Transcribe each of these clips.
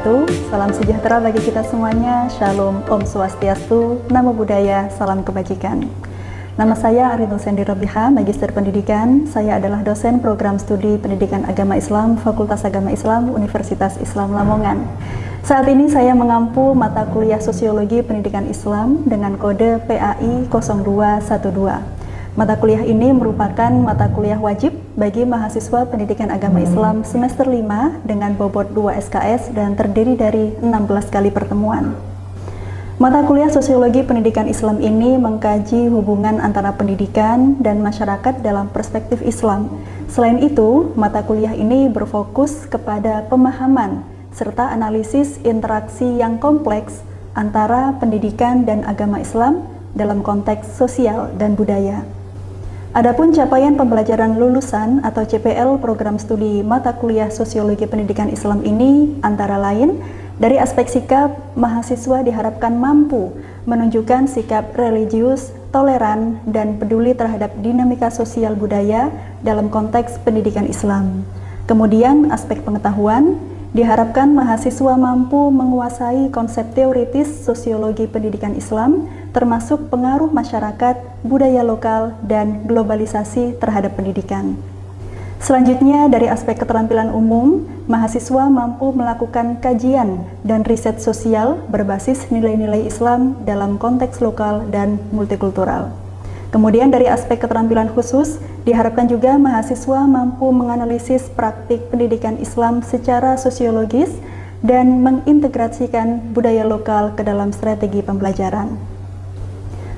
wabarakatuh. Salam sejahtera bagi kita semuanya. Shalom, Om Swastiastu, Namo Buddhaya, salam kebajikan. Nama saya Arinul Sendi Robiha, Magister Pendidikan. Saya adalah dosen program studi Pendidikan Agama Islam, Fakultas Agama Islam, Universitas Islam Lamongan. Saat ini saya mengampu mata kuliah Sosiologi Pendidikan Islam dengan kode PAI 0212. Mata kuliah ini merupakan mata kuliah wajib bagi mahasiswa Pendidikan Agama Islam semester 5 dengan bobot 2 SKS dan terdiri dari 16 kali pertemuan. Mata kuliah Sosiologi Pendidikan Islam ini mengkaji hubungan antara pendidikan dan masyarakat dalam perspektif Islam. Selain itu, mata kuliah ini berfokus kepada pemahaman serta analisis interaksi yang kompleks antara pendidikan dan agama Islam dalam konteks sosial dan budaya. Adapun capaian pembelajaran lulusan atau CPL program studi mata kuliah Sosiologi Pendidikan Islam ini antara lain dari aspek sikap, mahasiswa diharapkan mampu menunjukkan sikap religius, toleran, dan peduli terhadap dinamika sosial budaya dalam konteks pendidikan Islam. Kemudian aspek pengetahuan, diharapkan mahasiswa mampu menguasai konsep teoritis sosiologi pendidikan Islam, termasuk pengaruh masyarakat, budaya lokal, dan globalisasi terhadap pendidikan. Selanjutnya, dari aspek keterampilan umum, mahasiswa mampu melakukan kajian dan riset sosial berbasis nilai-nilai Islam dalam konteks lokal dan multikultural. Kemudian dari aspek keterampilan khusus, diharapkan juga mahasiswa mampu menganalisis praktik pendidikan Islam secara sosiologis dan mengintegrasikan budaya lokal ke dalam strategi pembelajaran.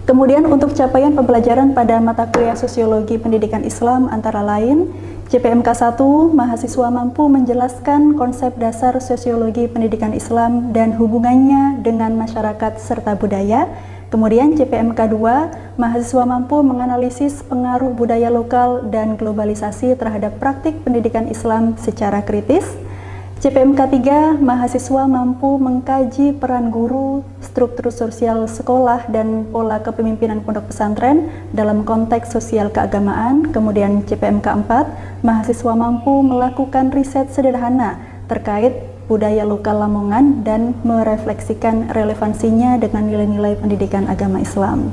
Kemudian untuk capaian pembelajaran pada mata kuliah Sosiologi Pendidikan Islam antara lain, CPMK 1, mahasiswa mampu menjelaskan konsep dasar sosiologi pendidikan Islam dan hubungannya dengan masyarakat serta budaya. Kemudian CPMK 2, mahasiswa mampu menganalisis pengaruh budaya lokal dan globalisasi terhadap praktik pendidikan Islam secara kritis. CPMK 3, mahasiswa mampu mengkaji peran guru, struktur sosial sekolah, dan pola kepemimpinan pondok pesantren dalam konteks sosial keagamaan. Kemudian CPMK 4, mahasiswa mampu melakukan riset sederhana terkait budaya lokal Lamongan dan merefleksikan relevansinya dengan nilai-nilai pendidikan agama Islam.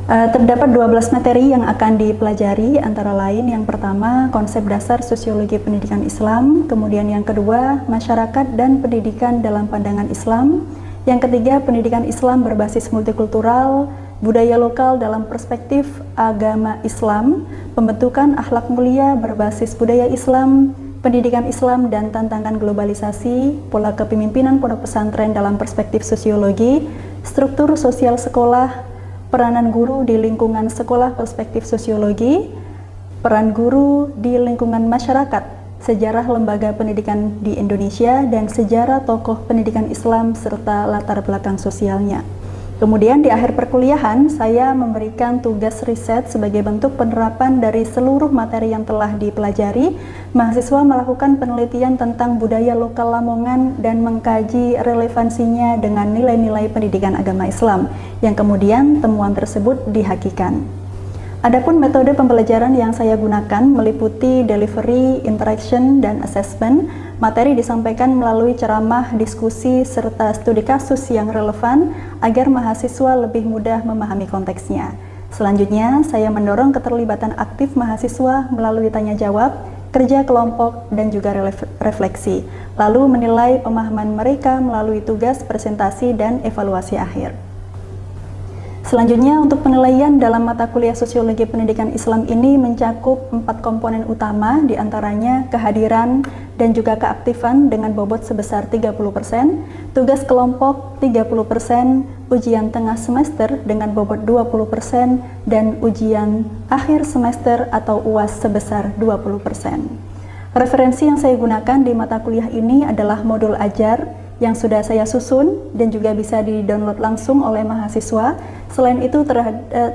Terdapat 12 materi yang akan dipelajari, antara lain yang pertama konsep dasar sosiologi pendidikan Islam, kemudian yang kedua masyarakat dan pendidikan dalam pandangan Islam, yang ketiga pendidikan Islam berbasis multikultural, budaya lokal dalam perspektif agama Islam, pembentukan akhlak mulia berbasis budaya Islam, pendidikan Islam dan tantangan globalisasi, pola kepemimpinan pondok pesantren dalam perspektif sosiologi, struktur sosial sekolah, peranan guru di lingkungan sekolah perspektif sosiologi, peran guru di lingkungan masyarakat, sejarah lembaga pendidikan di Indonesia, dan sejarah tokoh pendidikan Islam serta latar belakang sosialnya. Kemudian di akhir perkuliahan, saya memberikan tugas riset sebagai bentuk penerapan dari seluruh materi yang telah dipelajari. Mahasiswa melakukan penelitian tentang budaya lokal Lamongan dan mengkaji relevansinya dengan nilai-nilai pendidikan agama Islam, yang kemudian temuan tersebut dihakikan. Adapun metode pembelajaran yang saya gunakan meliputi delivery, interaction, dan assessment. Materi disampaikan melalui ceramah, diskusi, serta studi kasus yang relevan agar mahasiswa lebih mudah memahami konteksnya. Selanjutnya, saya mendorong keterlibatan aktif mahasiswa melalui tanya jawab, kerja kelompok, dan juga refleksi, lalu menilai pemahaman mereka melalui tugas presentasi dan evaluasi akhir. Selanjutnya, untuk penilaian dalam mata kuliah Sosiologi Pendidikan Islam ini mencakup 4 komponen utama, diantaranya kehadiran dan juga keaktifan dengan bobot sebesar 30%, tugas kelompok 30%, ujian tengah semester dengan bobot 20%, dan ujian akhir semester atau UAS sebesar 20%. Referensi yang saya gunakan di mata kuliah ini adalah modul ajar yang sudah saya susun dan juga bisa di-download langsung oleh mahasiswa. Selain itu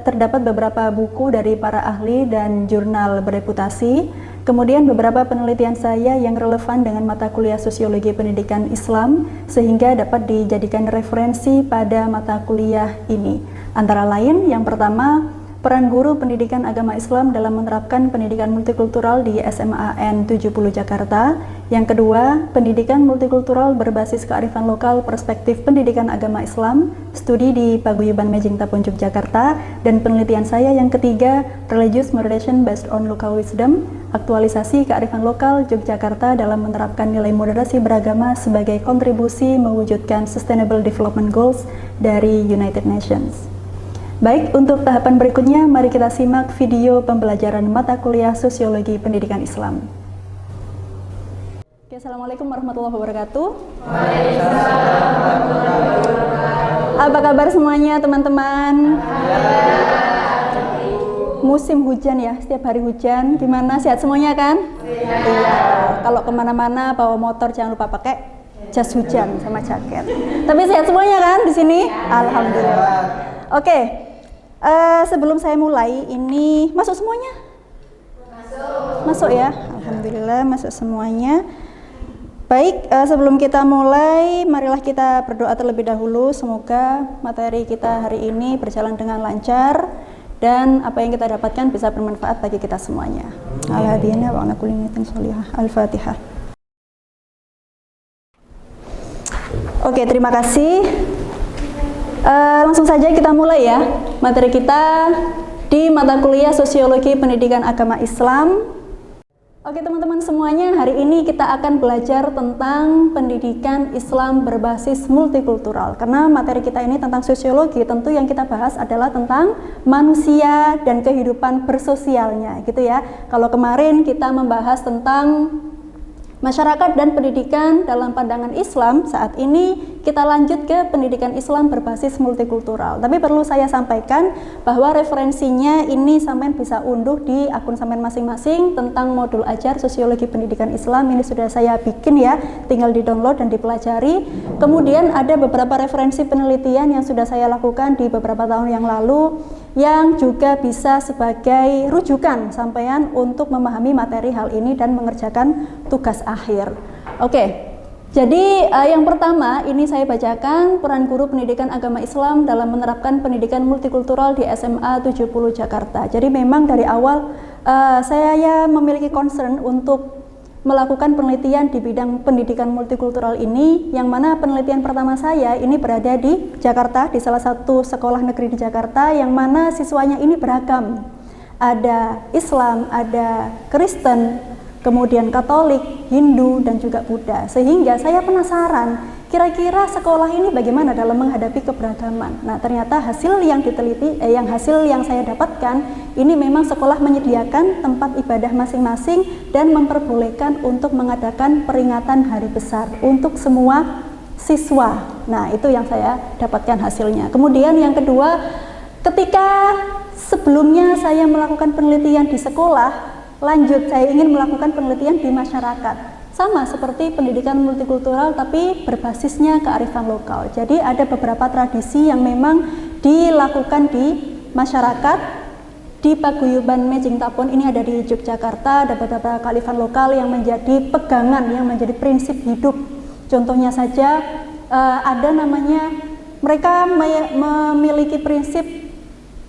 terdapat beberapa buku dari para ahli dan jurnal bereputasi, kemudian beberapa penelitian saya yang relevan dengan mata kuliah Sosiologi Pendidikan Islam sehingga dapat dijadikan referensi pada mata kuliah ini. Antara lain yang pertama, peran guru pendidikan agama Islam dalam menerapkan pendidikan multikultural di SMAN 70 Jakarta. Yang kedua, pendidikan multikultural berbasis kearifan lokal perspektif pendidikan agama Islam, studi di Paguyuban Mejing Tapon Yogyakarta. Dan penelitian saya yang ketiga, Religious Moderation Based on Local Wisdom, aktualisasi kearifan lokal Yogyakarta dalam menerapkan nilai moderasi beragama sebagai kontribusi mewujudkan Sustainable Development Goals dari United Nations. Baik, untuk tahapan berikutnya, mari kita simak video pembelajaran mata kuliah Sosiologi Pendidikan Islam. Oke, Assalamualaikum warahmatullahi wabarakatuh. Apa kabar semuanya, teman-teman? Musim hujan ya, setiap hari hujan. Gimana, sehat semuanya kan? Iya. Kalau kemana-mana bawa motor jangan lupa pakai jas hujan sama jaket. Tapi sehat semuanya kan di sini? Alhamdulillah. Oke. Sebelum saya mulai, ini masuk semuanya? Masuk ya, alhamdulillah masuk semuanya. Baik, sebelum kita mulai, marilah kita berdoa terlebih dahulu. Semoga materi kita hari ini berjalan dengan lancar dan apa yang kita dapatkan bisa bermanfaat bagi kita semuanya. Al-Hadiyana wa ala kulli niyatin sholihah. Al-Fatihah. Oke, terima kasih. Langsung saja kita mulai ya materi kita di mata kuliah Sosiologi Pendidikan Agama Islam. Oke teman-teman semuanya, hari ini kita akan belajar tentang pendidikan Islam berbasis multikultural. Karena materi kita ini tentang sosiologi, tentu yang kita bahas adalah tentang manusia dan kehidupan bersosialnya gitu ya. Kalau kemarin kita membahas tentang masyarakat dan pendidikan dalam pandangan Islam, saat ini kita lanjut ke pendidikan Islam berbasis multikultural. Tapi perlu saya sampaikan bahwa referensinya ini sampean bisa unduh di akun sampean masing-masing tentang modul ajar Sosiologi Pendidikan Islam. Ini sudah saya bikin ya, tinggal di-download dan dipelajari. Kemudian ada beberapa referensi penelitian yang sudah saya lakukan di beberapa tahun yang lalu yang juga bisa sebagai rujukan sampean untuk memahami materi hal ini dan mengerjakan tugas akhir. Oke, jadi yang pertama ini saya bacakan peran guru pendidikan agama Islam dalam menerapkan pendidikan multikultural di SMA 70 Jakarta. Jadi memang dari awal saya memiliki concern untuk melakukan penelitian di bidang pendidikan multikultural ini, yang mana penelitian pertama saya ini berada di Jakarta, di salah satu sekolah negeri di Jakarta, yang mana siswanya ini beragam. Ada Islam, ada Kristen, kemudian Katolik, Hindu, dan juga Buddha. Sehingga saya penasaran, kira-kira sekolah ini bagaimana dalam menghadapi keberagaman. Nah, ternyata hasil yang diteliti, hasil yang saya dapatkan, ini memang sekolah menyediakan tempat ibadah masing-masing dan memperbolehkan untuk mengadakan peringatan hari besar untuk semua siswa. Nah, itu yang saya dapatkan hasilnya. Kemudian yang kedua, ketika sebelumnya saya melakukan penelitian di sekolah, lanjut saya ingin melakukan penelitian di masyarakat. Sama seperti pendidikan multikultural tapi berbasisnya kearifan lokal. Jadi ada beberapa tradisi yang memang dilakukan di masyarakat. Di Paguyuban Mejing Tapon ini ada di Yogyakarta, ada beberapa kearifan lokal yang menjadi pegangan, yang menjadi prinsip hidup. Contohnya saja ada namanya, mereka memiliki prinsip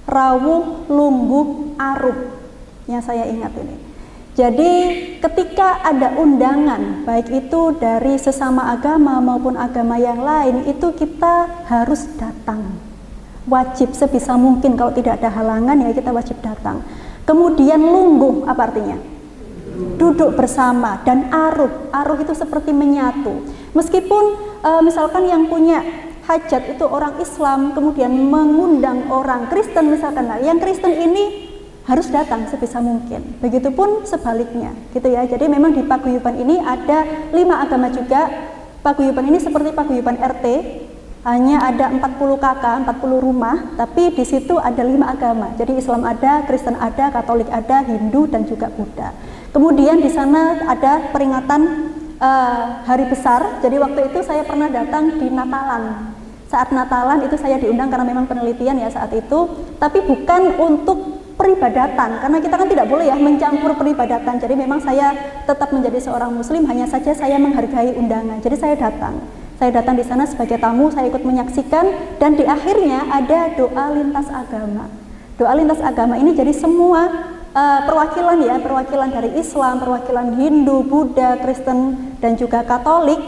rawuh, lungguh, arub yang saya ingat ini. Jadi ketika ada undangan, baik itu dari sesama agama maupun agama yang lain, itu kita harus datang. Wajib sebisa mungkin, kalau tidak ada halangan ya kita wajib datang. Kemudian lungguh, apa artinya? Duduk bersama. Dan arub, arub itu seperti menyatu. Meskipun misalkan yang punya hajat itu orang Islam, kemudian mengundang orang Kristen misalkan, nah, yang Kristen ini harus datang sebisa mungkin. Begitupun sebaliknya, gitu ya. Jadi memang di paguyuban ini ada 5 agama juga. Paguyuban ini seperti paguyuban RT, hanya ada 40 kakak, 40 rumah, tapi di situ ada 5 agama. Jadi Islam ada, Kristen ada, Katolik ada, Hindu dan juga Buddha. Kemudian di sana ada peringatan hari besar. Jadi waktu itu saya pernah datang di Natalan. Saat Natalan itu saya diundang karena memang penelitian ya saat itu, tapi bukan untuk peribadatan, karena kita kan tidak boleh ya mencampur peribadatan. Jadi memang saya tetap menjadi seorang muslim, hanya saja saya menghargai undangan. Jadi saya datang di sana sebagai tamu, saya ikut menyaksikan, dan di akhirnya ada doa lintas agama. Doa lintas agama ini jadi semua perwakilan ya, perwakilan dari Islam, perwakilan Hindu, Buddha, Kristen, dan juga Katolik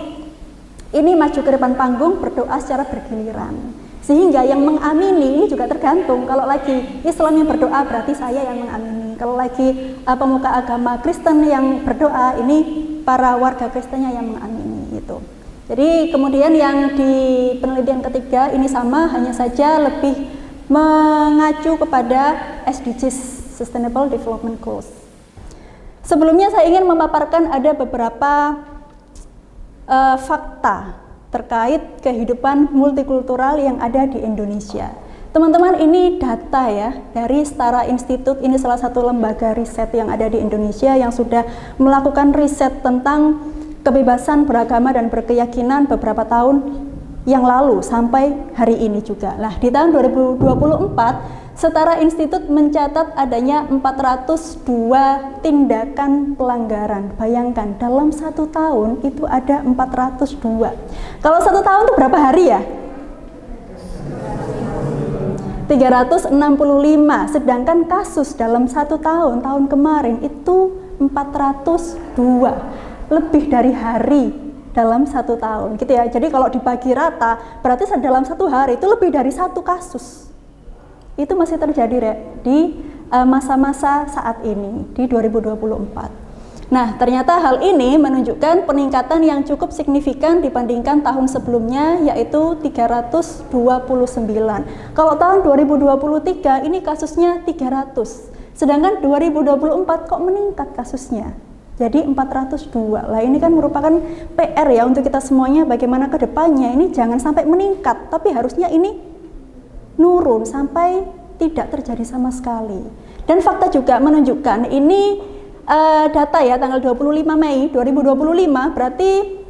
ini maju ke depan panggung berdoa secara bergiliran. Sehingga yang mengamini ini juga tergantung, kalau lagi Islam yang berdoa berarti saya yang mengamini. Kalau lagi pemuka agama Kristen yang berdoa, ini para warga Kristennya yang mengamini itu. Jadi kemudian yang di penelitian ketiga ini sama, hanya saja lebih mengacu kepada SDGs, Sustainable Development Goals. Sebelumnya saya ingin memaparkan ada beberapa fakta terkait kehidupan multikultural yang ada di Indonesia. Teman-teman, ini data ya dari Setara Institute, ini salah satu lembaga riset yang ada di Indonesia yang sudah melakukan riset tentang kebebasan beragama dan berkeyakinan beberapa tahun yang lalu sampai hari ini juga. Nah, di tahun 2024 Setara Institute mencatat adanya 402 tindakan pelanggaran. Bayangkan, dalam 1 tahun itu ada 402. Kalau 1 tahun itu berapa hari ya? 365. Sedangkan kasus dalam 1 tahun, tahun kemarin itu 402. Lebih dari hari dalam 1 tahun, gitu ya. Jadi kalau dibagi rata, berarti dalam 1 hari itu lebih dari 1 kasus. Itu masih terjadi di masa-masa saat ini, di 2024. Nah, ternyata hal ini menunjukkan peningkatan yang cukup signifikan dibandingkan tahun sebelumnya, yaitu 329. Kalau tahun 2023 ini kasusnya 300, sedangkan 2024 kok meningkat kasusnya? Jadi 402. Lah ini kan merupakan PR ya untuk kita semuanya, bagaimana ke depannya ini jangan sampai meningkat, tapi harusnya ini nurun sampai tidak terjadi sama sekali. Dan fakta juga menunjukkan ini data ya tanggal 25 Mei 2025, berarti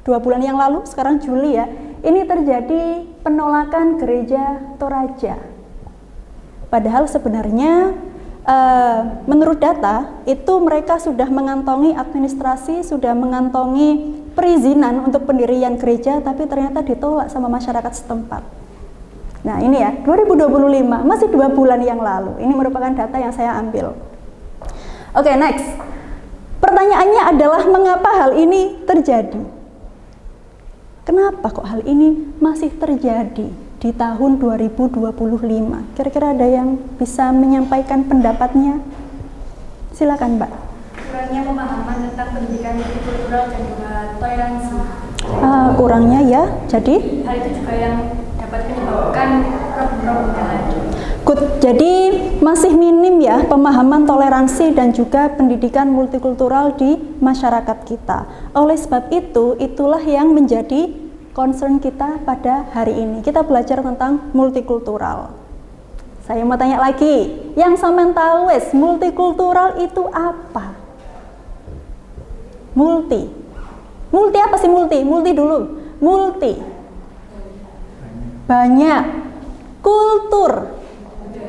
2 bulan yang lalu, sekarang Juli ya, ini terjadi penolakan gereja Toraja. Padahal sebenarnya menurut data itu mereka sudah mengantongi administrasi, sudah mengantongi perizinan untuk pendirian gereja, tapi ternyata ditolak sama masyarakat setempat. Nah ini ya, 2025, masih 2 bulan yang lalu. Ini merupakan data yang saya ambil. Oke, next. Pertanyaannya adalah mengapa hal ini terjadi? Kenapa kok hal ini masih terjadi di tahun 2025? Kira-kira ada yang bisa menyampaikan pendapatnya? Silakan, Mbak. Kurangnya pemahaman tentang pendidikan multikultural dan juga toleransi. Kurangnya ya, jadi? Hal itu juga yang dapat menyebabkan problem-problem yang ada. Good. Jadi masih minim ya pemahaman toleransi dan juga pendidikan multikultural di masyarakat kita. Oleh sebab itu, itulah yang menjadi concern kita pada hari ini. Kita belajar tentang multikultural. Saya mau tanya lagi, yang sampean tahu wes multikultural itu apa? Multi apa sih multi? Multi dulu. Multi. Banyak. Kultur.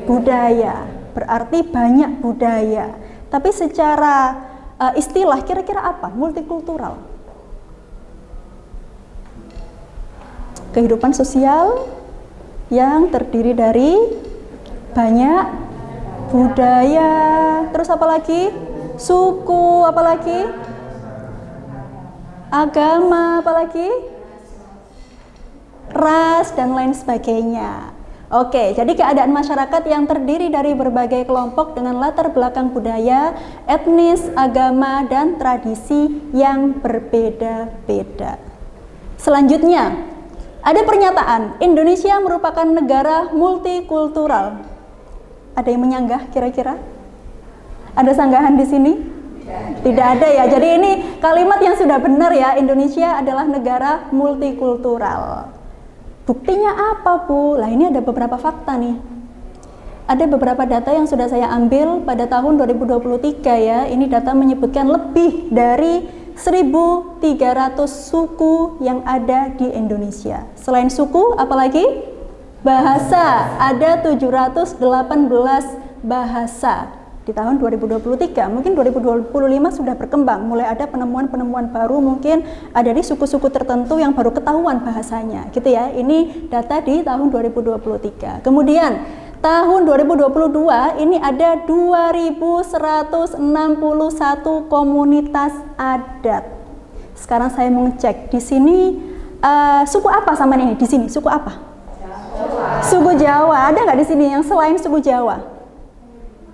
Budaya. Berarti banyak budaya. Tapi secara istilah kira-kira apa? Multikultural. Kehidupan sosial yang terdiri dari banyak budaya. Terus apa lagi? Suku, apa lagi? Agama, apalagi ras dan lain sebagainya. Oke, jadi keadaan masyarakat yang terdiri dari berbagai kelompok dengan latar belakang budaya, etnis, agama, dan tradisi yang berbeda-beda. Selanjutnya, ada pernyataan Indonesia merupakan negara multikultural. Ada yang menyanggah kira-kira? Ada sanggahan di sini? Tidak ada ya. Jadi ini kalimat yang sudah benar ya. Indonesia adalah negara multikultural. Buktinya apa, Bu? Lah ini ada beberapa fakta nih. Ada beberapa data yang sudah saya ambil pada tahun 2023 ya. Ini data menyebutkan lebih dari 1.300 suku yang ada di Indonesia. Selain suku, apalagi? Bahasa. Ada 718 bahasa. Di tahun 2023, mungkin 2025 sudah berkembang, mulai ada penemuan-penemuan baru, mungkin ada di suku-suku tertentu yang baru ketahuan bahasanya, gitu ya. Ini data di tahun 2023. Kemudian tahun 2022 ini ada 2161 komunitas adat. Sekarang saya mau ngecek di sini suku apa sama ini di sini? Suku apa? Jawa. Suku Jawa. Ada nggak di sini yang selain suku Jawa?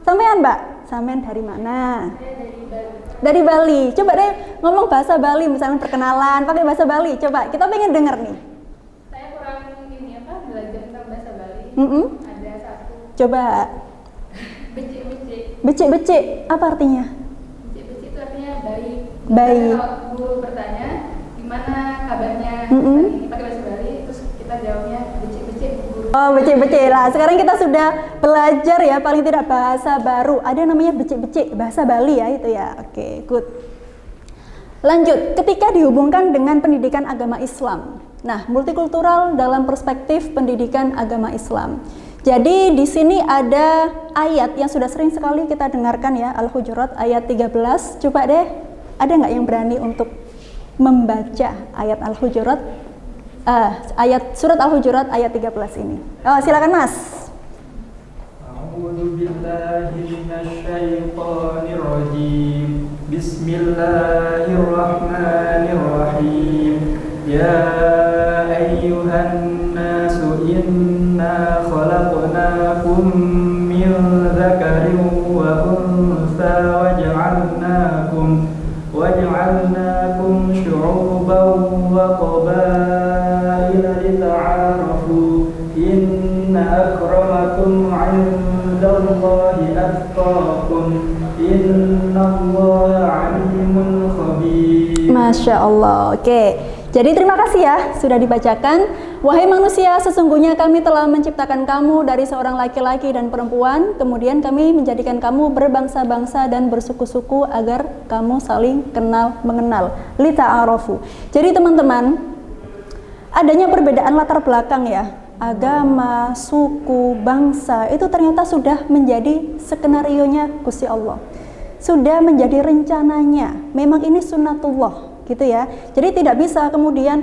Sampean, Mbak? Sampean dari mana? Dari Bali. Coba deh ngomong bahasa Bali, misalnya perkenalan pakai bahasa Bali. Coba, kita pengen denger nih. Saya kurang belajar tentang bahasa Bali. Ada satu. Coba. Becik-becik. Becik-becik, apa artinya? Becik-becik itu artinya baik. Baik. Kalau guru bertanya, gimana kabarnya? Ini pakai bahasa Bali, terus kita jawabnya becik-becik guru. Oh, becik-becik lah. Sekarang kita sudah belajar ya, paling tidak bahasa baru. Ada namanya becik-becik, bahasa Bali ya itu ya. Oke, good. Lanjut, ketika dihubungkan dengan pendidikan agama Islam. Nah, multikultural dalam perspektif pendidikan agama Islam. Jadi di sini ada ayat yang sudah sering sekali kita dengarkan ya, Al-Hujurat ayat 13. Coba deh, ada nggak yang berani untuk membaca ayat Al-Hujurat? Ayat surat Al-Hujurat ayat 13 ini. Oh, silakan Mas. A'udzu billahi minasyaitonir rajim. Bismillahirrahmanirrahim. Ya ayyuhan nasu inna khalaqnakum min dzakarin wa untha waj'alnakum syu'uban wa qabaila lita'arafu inna akramakum 'indallahi atqakum innallaha 'alimun khabir. Masya Allah. Oke. Jadi terima kasih ya sudah dibacakan. Wahai manusia, sesungguhnya kami telah menciptakan kamu dari seorang laki-laki dan perempuan. Kemudian kami menjadikan kamu berbangsa-bangsa dan bersuku-suku agar kamu saling kenal mengenal. Lita'arafu. Jadi teman-teman, adanya perbedaan latar belakang ya, agama, suku, bangsa, itu ternyata sudah menjadi skenarionya Gusti Allah. Sudah menjadi rencananya. Memang ini sunnatullah gitu ya. Jadi tidak bisa kemudian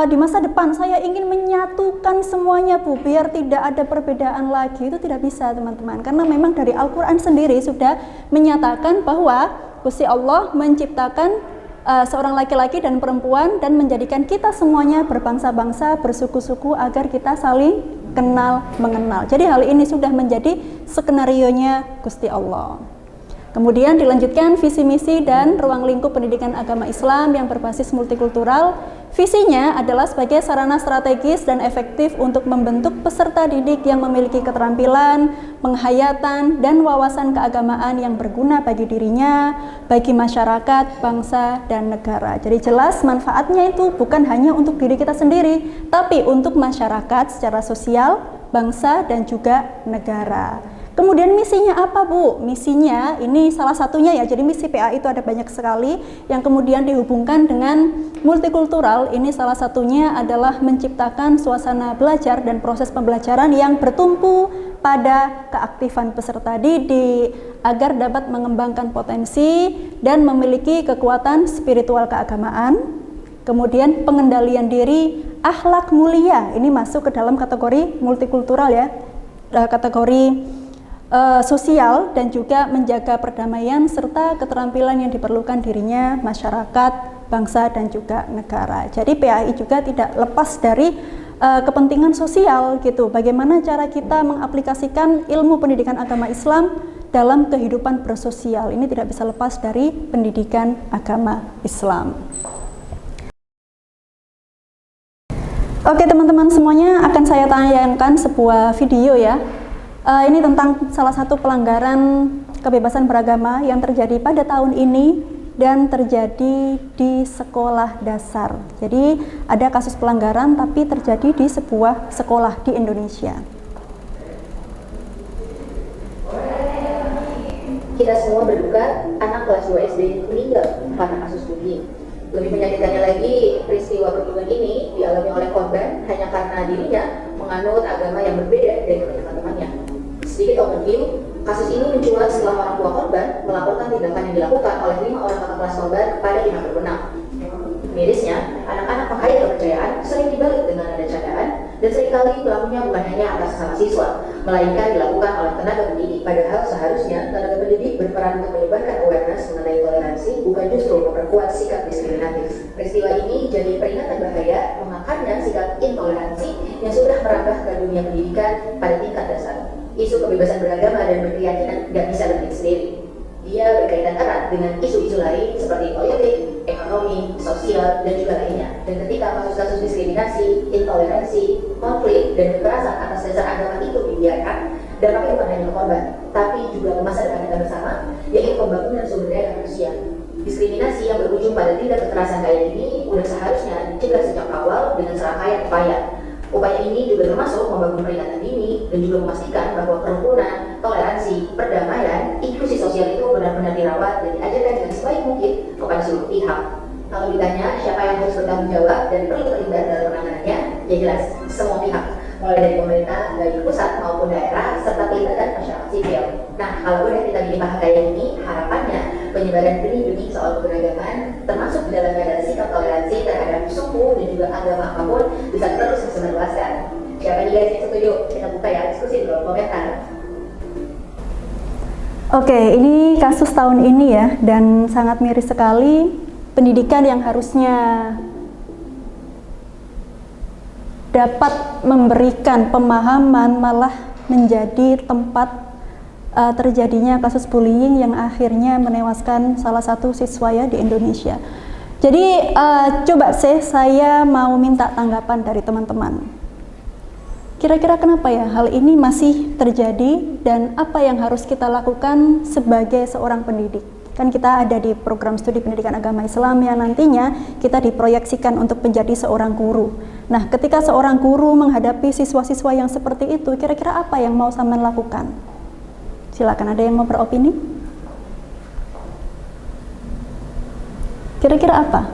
di masa depan saya ingin menyatukan semuanya Bu, biar tidak ada perbedaan lagi. Itu tidak bisa teman-teman, karena memang dari Al-Quran sendiri sudah menyatakan bahwa Gusti Allah menciptakan seorang laki-laki dan perempuan dan menjadikan kita semuanya berbangsa-bangsa, bersuku-suku agar kita saling kenal mengenal. Jadi hal ini sudah menjadi skenarionya Gusti Allah. Kemudian dilanjutkan visi misi dan ruang lingkup pendidikan agama Islam yang berbasis multikultural. Visinya adalah sebagai sarana strategis dan efektif untuk membentuk peserta didik yang memiliki keterampilan, penghayatan, dan wawasan keagamaan yang berguna bagi dirinya, bagi masyarakat, bangsa, dan negara. Jadi jelas manfaatnya itu bukan hanya untuk diri kita sendiri, tapi untuk masyarakat secara sosial, bangsa, dan juga negara. Kemudian misinya apa Bu? Misinya ini salah satunya ya, jadi misi PA itu ada banyak sekali yang kemudian dihubungkan dengan multikultural. Ini salah satunya adalah menciptakan suasana belajar dan proses pembelajaran yang bertumpu pada keaktifan peserta didik agar dapat mengembangkan potensi dan memiliki kekuatan spiritual keagamaan. Kemudian pengendalian diri, akhlak mulia, ini masuk ke dalam kategori multikultural ya, kategori sosial, dan juga menjaga perdamaian serta keterampilan yang diperlukan dirinya, masyarakat, bangsa, dan juga negara. Jadi PAI juga tidak lepas dari kepentingan sosial gitu. Bagaimana cara kita mengaplikasikan ilmu pendidikan agama Islam dalam kehidupan bersosial. Ini tidak bisa lepas dari pendidikan agama Islam. Oke teman-teman semuanya, akan saya tayangkan sebuah video ya. Ini tentang salah satu pelanggaran kebebasan beragama yang terjadi pada tahun ini dan terjadi di sekolah dasar. Jadi ada kasus pelanggaran tapi terjadi di sebuah sekolah di Indonesia. Kita semua berduka anak kelas 2 SD meninggal karena kasus bullying. Lebih menyakitkannya lagi, peristiwa perundungan ini dialami oleh korban hanya karena dirinya menganut agama yang berbeda dari teman-temannya. Sedikit overview, kasus ini mencuat setelah orang tua korban melaporkan tindakan yang dilakukan oleh 5 orang kakak kelas korban kepada pihak berwenang. Mirisnya, anak-anak penghayat kepercayaan sering dibalik dengan nada candaan dan seringkali pelakunya bukan hanya atas nama siswa, melainkan dilakukan oleh tenaga pendidik. Padahal seharusnya tenaga pendidik berperan untuk menyebarkan awareness mengenai toleransi, bukan justru memperkuat sikap diskriminatif. Peristiwa ini jadi peringatan bahaya memakannya sikap intoleransi yang sudah merambah ke dunia pendidikan pada tingkat dasar. Isu kebebasan beragama dan berkeyakinan tidak bisa berdiri sendiri. Dia berkaitan erat dengan isu-isu lain seperti politik, ekonomi, sosial, dan juga lainnya. Dan ketika kasus-kasus diskriminasi, intoleransi, konflik, dan kekerasan atas dasar agama itu dibiarkan, dampaknya bukan hanya ke korban, tapi juga ke masa depan kita bersama, yaitu pembangunan sumber daya manusia. Diskriminasi yang berujung pada tindak kekerasan kayak ini udah seharusnya dicegah sejak awal dengan serangkaian upaya. Upaya ini juga termasuk membangun peringatan dini dan juga memastikan bahwa kerukunan, toleransi, perdamaian, inklusi sosial itu benar-benar dirawat dan diajarkan dengan sebaik mungkin kepada seluruh pihak. Kalau ditanya siapa yang harus bertanggung jawab dan perlu terlibat dalam penanganannya, ya jelas semua pihak, mulai dari pemerintah, dari pusat maupun daerah, serta pelibatan masyarakat sipil. Nah, kalau udah kita bikin kayak ini, harapannya penyebaran benih-benih soal keberagaman, termasuk di dalamnya ada sikap toleransi terhadap suku dan juga agama apapun, bisa terus disebarluaskan. Siapa nih guys yang setuju? Kita buka ya diskusi di kolom komentar. Oke, ini kasus tahun ini ya, dan sangat miris sekali. Pendidikan yang harusnya dapat memberikan pemahaman malah menjadi tempat terjadinya kasus bullying yang akhirnya menewaskan salah satu siswa ya di Indonesia. Jadi coba saya mau minta tanggapan dari teman-teman. Kira-kira kenapa ya hal ini masih terjadi dan apa yang harus kita lakukan sebagai seorang pendidik? Kan kita ada di program studi pendidikan agama Islam yang nantinya kita diproyeksikan untuk menjadi seorang guru. Nah, ketika seorang guru menghadapi siswa-siswa yang seperti itu, kira-kira apa yang mau sampean lakukan? Silakan, ada yang mau beropini? Kira-kira apa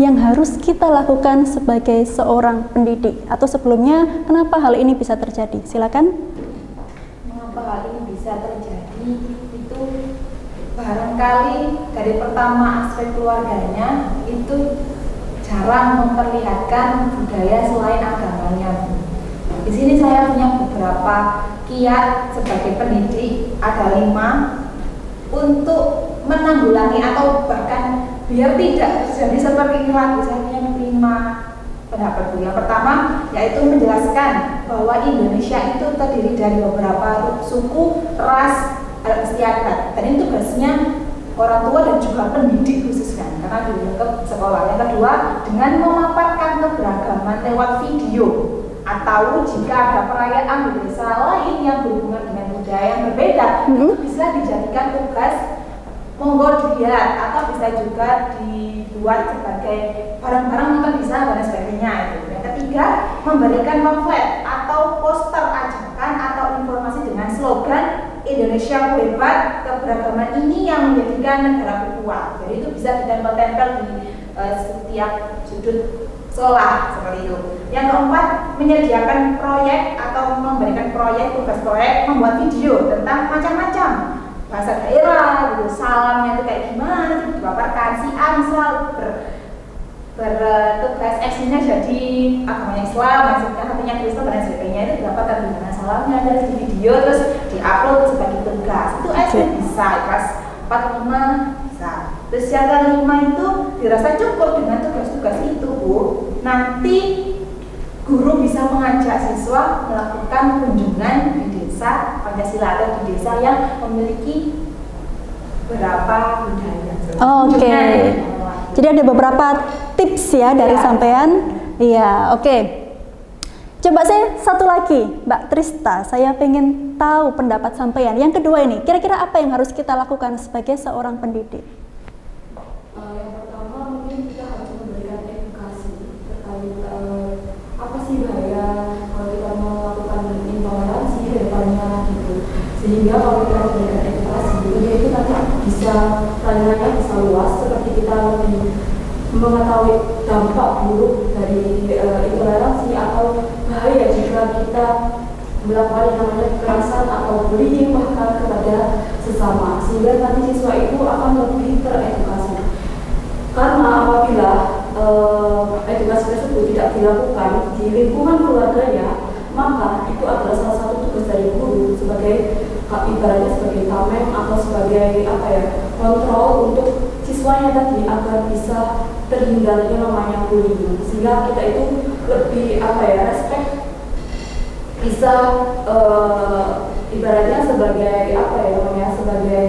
yang harus kita lakukan sebagai seorang pendidik? Atau sebelumnya, kenapa hal ini bisa terjadi? Silakan. Mengapa hal ini bisa terjadi? Itu barangkali dari pertama aspek keluarganya itu jarang memperlihatkan budaya selain agamanya. Di sini saya punya beberapa kiat sebagai pendidik, ada 5 untuk menanggulangi atau bahkan biar tidak terjadi seperti ini lagi. Saya punya 5 pendapat. Yang pertama yaitu menjelaskan bahwa Indonesia itu terdiri dari beberapa suku, ras, adat istiadat, dan itu tugasnya orang tua dan juga pendidik khususnya karena di lingkup sekolah. Yang kedua, dengan memaparkan keberagaman lewat video atau jika ada perayaan di desa lain yang berhubungan dengan budaya yang berbeda, itu bisa dijadikan tugas monggo dilihat atau bisa juga dibuat sebagai barang-barang nonton bisa dan sebagainya itu. Yang ketiga, memberikan pamflet atau poster ajakan atau informasi dengan slogan Indonesia hebat, keberagaman ini yang menjadikan negara kuat. Jadi itu bisa ditempel-tempel di setiap sudut sekolah seperti itu. Yang keempat, menyediakan proyek atau memberikan proyek, tugas proyek membuat video tentang macam-macam bahasa daerah, gitu, salamnya itu kayak gimana, itu dipaparkan. Si A misal bertugas eksternnya jadi agamanya Islam, maksudnya hatinya Kristen dan sebagainya, itu didapatkan gimana salamnya dari video terus diupload sebagai tugas. Itu SD bisa, kelas 4, 5 bisa. Terus yang kelima itu dirasa cukup dengan tugas-tugas itu, Bu. Nanti guru bisa mengajak siswa melakukan kunjungan di desa Pancasila atau di desa yang memiliki beberapa budaya. Oke. Jadi ada beberapa tips ya dari sampean. Iya, oke. Coba saya satu lagi, Mbak Trista, saya pengen tahu pendapat sampean. Yang kedua ini, kira-kira apa yang harus kita lakukan sebagai seorang pendidik? Yang pertama mungkin kita harus memberikan edukasi terkait apa sih bahaya kalau kita melakukan intoleransi ke depannya gitu. Sehingga kalau kita memberikan edukasi gitu, ya itu nanti bisa pelajarannya bisa luas seperti kita lebih mengetahui dampak buruk dari intoleransi atau bahaya jika kita melakukan yang namanya kekerasan atau bullying bahkan kepada sesama, sehingga nanti siswa itu akan lebih teredukasi. Karena apabila edukasi tersebut tidak dilakukan di lingkungan keluarganya, maka itu adalah salah satu tugas dari guru sebagai ibaratnya sebagai tameng atau sebagai kontrol untuk siswanya tadi agar bisa terhindar yang namanya bullying, sehingga kita itu lebih respect, bisa ibaratnya sebagai sebagai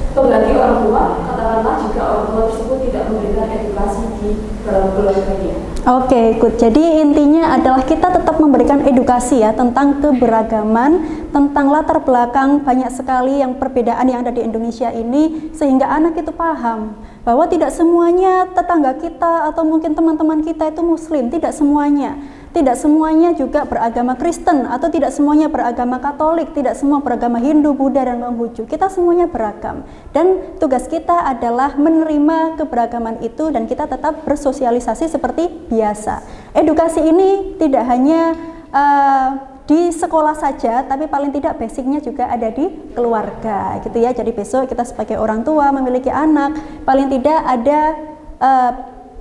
pengganti orang tua, katakanlah jika orang tua tersebut tidak memberikan edukasi di dalam keluarganya. Oke, good. Jadi intinya adalah kita tetap memberikan edukasi ya tentang keberagaman, tentang latar belakang banyak sekali yang perbedaan yang ada di Indonesia ini, sehingga anak itu paham bahwa tidak semuanya tetangga kita atau mungkin teman-teman kita itu Muslim, tidak semuanya. Tidak semuanya juga beragama Kristen atau tidak semuanya beragama Katolik, tidak semua beragama Hindu, Buddha, dan Konghucu. Kita semuanya beragam. Dan tugas kita adalah menerima keberagaman itu dan kita tetap bersosialisasi seperti biasa. Edukasi ini tidak hanya di sekolah saja, tapi paling tidak basicnya juga ada di keluarga gitu ya. Jadi besok kita sebagai orang tua memiliki anak, paling tidak ada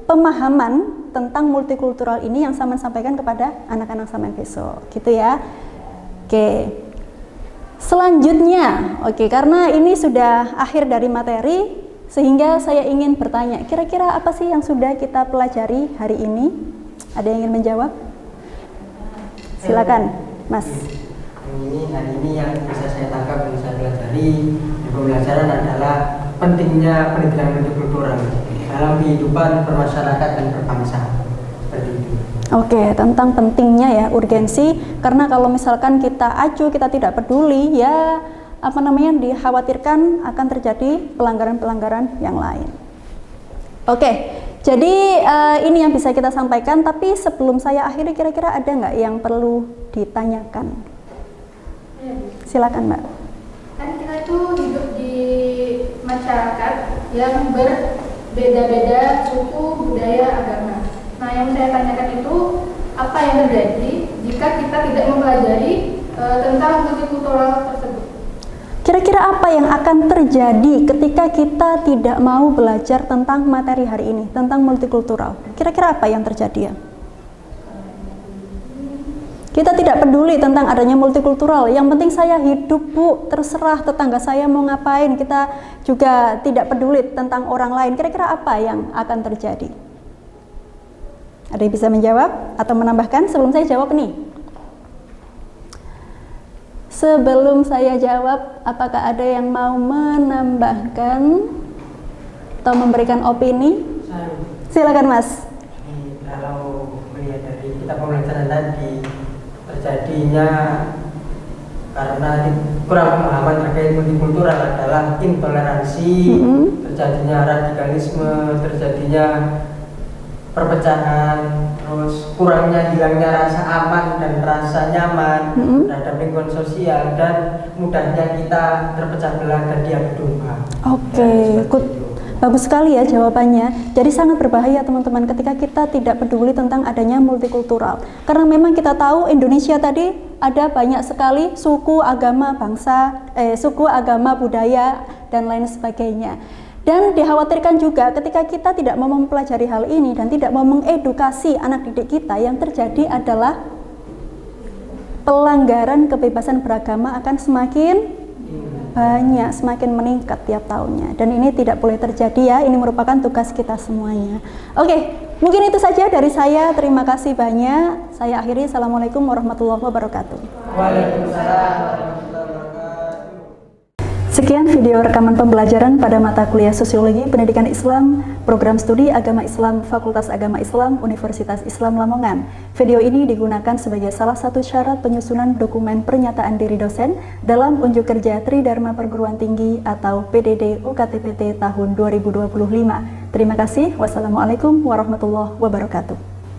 pemahaman tentang multikultural ini yang Saman sampaikan kepada anak-anak Saman besok gitu ya. Oke, selanjutnya karena ini sudah akhir dari materi, sehingga saya ingin bertanya, kira-kira apa sih yang sudah kita pelajari hari ini? Ada yang ingin menjawab? Silakan Mas. Hari ini yang bisa saya tangkap dan saya pelajari di pembelajaran adalah pentingnya pendidikan multikultural dalam kehidupan bermasyarakat dan berbangsa. Seperti itu. Oke, tentang pentingnya ya, urgensi, karena kalau misalkan kita acuh, kita tidak peduli, ya dikhawatirkan akan terjadi pelanggaran-pelanggaran yang lain. Oke, jadi ini yang bisa kita sampaikan, tapi sebelum saya akhiri, kira-kira ada nggak yang perlu ditanyakan? Silakan Mbak. Kan kita itu hidup di masyarakat yang berbeda-beda suku, budaya, agama. Nah, yang saya tanyakan itu apa yang terjadi jika kita tidak mempelajari tentang multikultural tersebut? Kira-kira apa yang akan terjadi ketika kita tidak mau belajar tentang materi hari ini, tentang multikultural? Kira-kira apa yang terjadi ya? Kita tidak peduli tentang adanya multikultural, yang penting saya hidup Bu, terserah tetangga saya mau ngapain, kita juga tidak peduli tentang orang lain. Kira-kira apa yang akan terjadi? Ada yang bisa menjawab atau menambahkan sebelum saya jawab nih? Sebelum saya jawab, apakah ada yang mau menambahkan atau memberikan opini? Silakan Mas. Kalau melihat dari kita pembelajaran tadi, terjadinya karena kurang pemahaman terkait multikultural adalah intoleransi, terjadinya radikalisme, terjadinya perpecahan, terus kurangnya hilangnya rasa aman dan rasa nyaman terhadap lingkungan sosial, dan mudahnya kita terpecah belah dan diadu domba. Oke, good. Bagus sekali ya jawabannya. Jadi sangat berbahaya teman-teman ketika kita tidak peduli tentang adanya multikultural. Karena memang kita tahu Indonesia tadi ada banyak sekali suku, agama, suku, agama, budaya, dan lain sebagainya. Dan dikhawatirkan juga ketika kita tidak mau mempelajari hal ini dan tidak mau mengedukasi anak didik kita, yang terjadi adalah pelanggaran kebebasan beragama akan semakin banyak, semakin meningkat tiap tahunnya. Dan ini tidak boleh terjadi ya, ini merupakan tugas kita semuanya. Oke, mungkin itu saja dari saya. Terima kasih banyak. Saya akhiri. Assalamualaikum warahmatullahi wabarakatuh. Waalaikumsalam. Sekian video rekaman pembelajaran pada mata kuliah Sosiologi Pendidikan Islam, Program Studi Agama Islam, Fakultas Agama Islam, Universitas Islam Lamongan. Video ini digunakan sebagai salah satu syarat penyusunan dokumen pernyataan diri dosen dalam unjuk kerja Tridharma Perguruan Tinggi atau PDD UKTPT tahun 2025. Terima kasih. Wassalamualaikum warahmatullahi wabarakatuh.